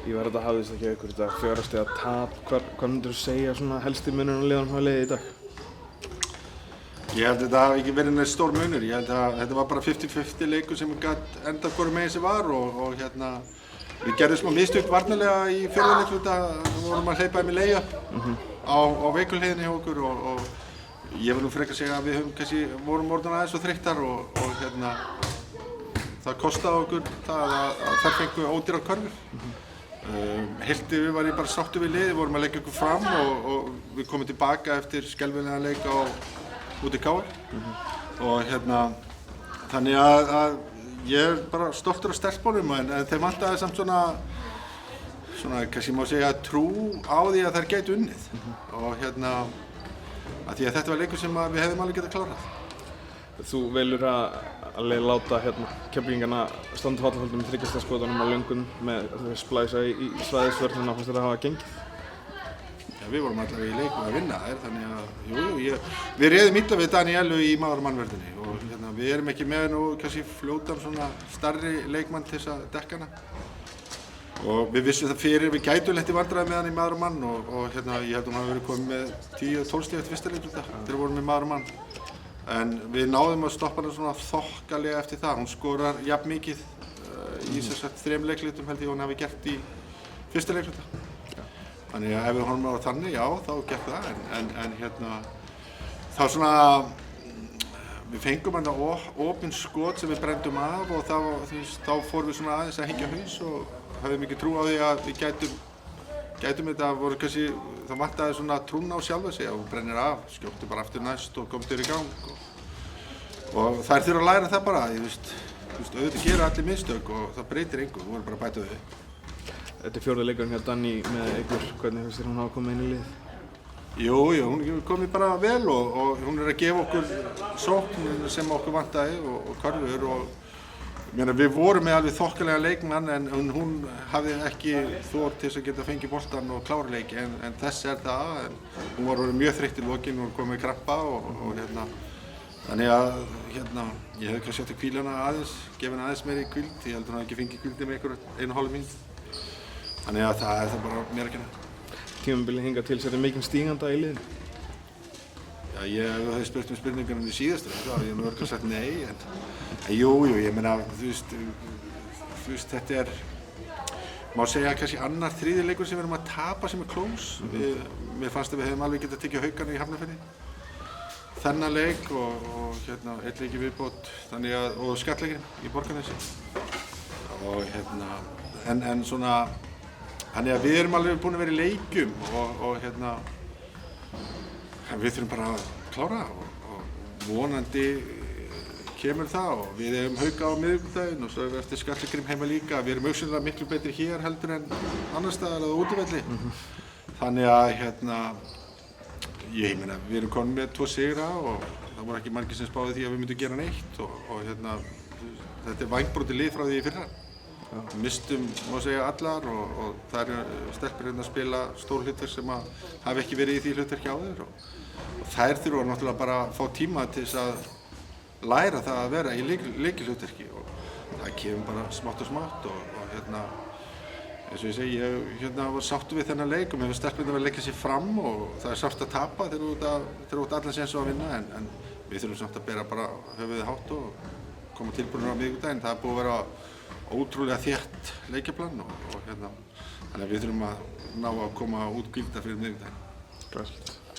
Ég var að hafðist ekki ykkur þetta 4 stiga tap. Hvað myndir þú segja svona helsti munurinn á liðunum hafa liðið í dag? Ég held að þetta hafi ekki verið neitt stór munur. Ég held að þetta var bara 50-50 leikur sem gat endað hvoru megin sem var og við gerðum smá mistök varnarlega í fjórða leikluta. Við vorum að hleypa þeim í layup á veikulhliðinni hjá okkur og ég vil nú frekar segja að við kannski vorum orðin aðeins og þreyttar og það kostaði okkur það að þær fengu ódýrar körfur. Heilt yfir var ég bara sáttur við liðið, við vorum að leggja okkur fram og við komum tilbaka eftir skelfilegan leik út í KR. Og þannig að ég er bara stoltur af stelpunum en þeir vantaði samt svona kannski má segja trú á því að þær gætu unnið. Og að því að þetta var leikur sem við hefðum alveg getað klárað. Þú velur að láta Keflvíkingana standa fallahöldum í 3 stiga skotunum á löngun með splæsa í svæðisvörnina fannst þér að hafa gengið? Já, við vorum allavega í leikum að vinna þær, þannig að við réðum illa við Daníelu í maður- og mannvörðinni og við erum ekki með nú kannski fljótan svona starri leikmann til þess að dekka hana. Og við vissum það fyrir, við gætum lent í vandræði með hann í maður og mann og ég held að hún hafi verið komið með 10-12 stig eftir fyrsta leikluta þegar við vorum með maður og mann. En við náðum að stoppa hana svona þokkalega eftir það. Hún skorar jafn mikið í þess að 3 leiklutum held ég hún hafi gert í fyrsta leikluta. Þannig að ef við horfum á þannig, já, þá gekk það en þá svona við fengum hana opinn skot sem við brendum af og þá fórum við svona aðeins að hengja haus og höfðum ekki trú á því að við gætum þetta voru kannski, það vantaði svona trúna á sjálfa sig að þú brennir af, skjóttu bara aftur næst og komst þér í gang og þær þurfa að læra það bara, auðvitað gera allir mistök og það breytir engu, þú voru bara að bæta þau. Þetta er 4. leikurinn hjá Dagný með ykkur, hvernig finnst þér hún hafa komið inn í liðið? Jú, hún er komið bara vel og hún er að gefa okkur sókn sem okkur vantaði og körfur og við vorum með alveg þokkalega leikmann en hún hafði ekki þor til þess að geta fengið boltann og klára leiki en þess er það en hún var mjög þreytt í lokin og kom með krampa og þannig að ég hef kannski átt að hvíla hana aðeins, gefa hana aðeins meiri hvíld, ég held að hún hafði ekki fengið hvíldið með einhverja 1,5 mínútu. Þannig að það er það bara mér að kenna. Tímabilið hingað til sér mikinn stíganda í liðinu? Já, ef þú hefði spurt spurningunum í síðasta þá hafði ég örugglega sagt nei en jú, ég meina, þú veist, þetta er má segja kannski annar, 3. leikur sem við erum að tapa sem er close. Mér fannst að við hefðum alveg getað tekið Haukana í Hafnarfirði þennan leik og 1 leik í viðbót og skallleikinn í Borgarnesi og en svona þannig að við erum alveg búin að vera í leikjum og við þurfum bara að klára og vonandi kemur það og við hefum Hauka á miðvikudaginn og svo erum við eftir Skallagrim heima líka. Við erum augsýnilega miklu betri hér heldur en annars staðar eða útivelli. Þannig að ég meina við erum komin með 2 sigra og það voru ekki margir sem spáði því að við myndum gera neitt og þetta er vængbrotið lið frá því í fyrra. Við mistum, má segja, allar og það eru stelpur að spila stór hlutverk sem hafa ekki verið í því hlutverki áður og þær þurfa náttúrulega bara að fá tíma til þess að læra það að vera í lykilhlutverki og það kemur bara smátt og smátt og eins og ég segi, ég var sáttur við þennan leik og mér finnst stelpurnar að leggja sér fram og það er sárt að tapa þegar þú ert allan séns á að vinna en við þurfum samt að bera bara höfuðið hátt og koma tilbúinir á miðvikudaginn. Það er búið að vera ótrúlega þétt leikjaplan og þannig að við þurfum að ná að koma út hvíldar fyrir miðvikudaginn.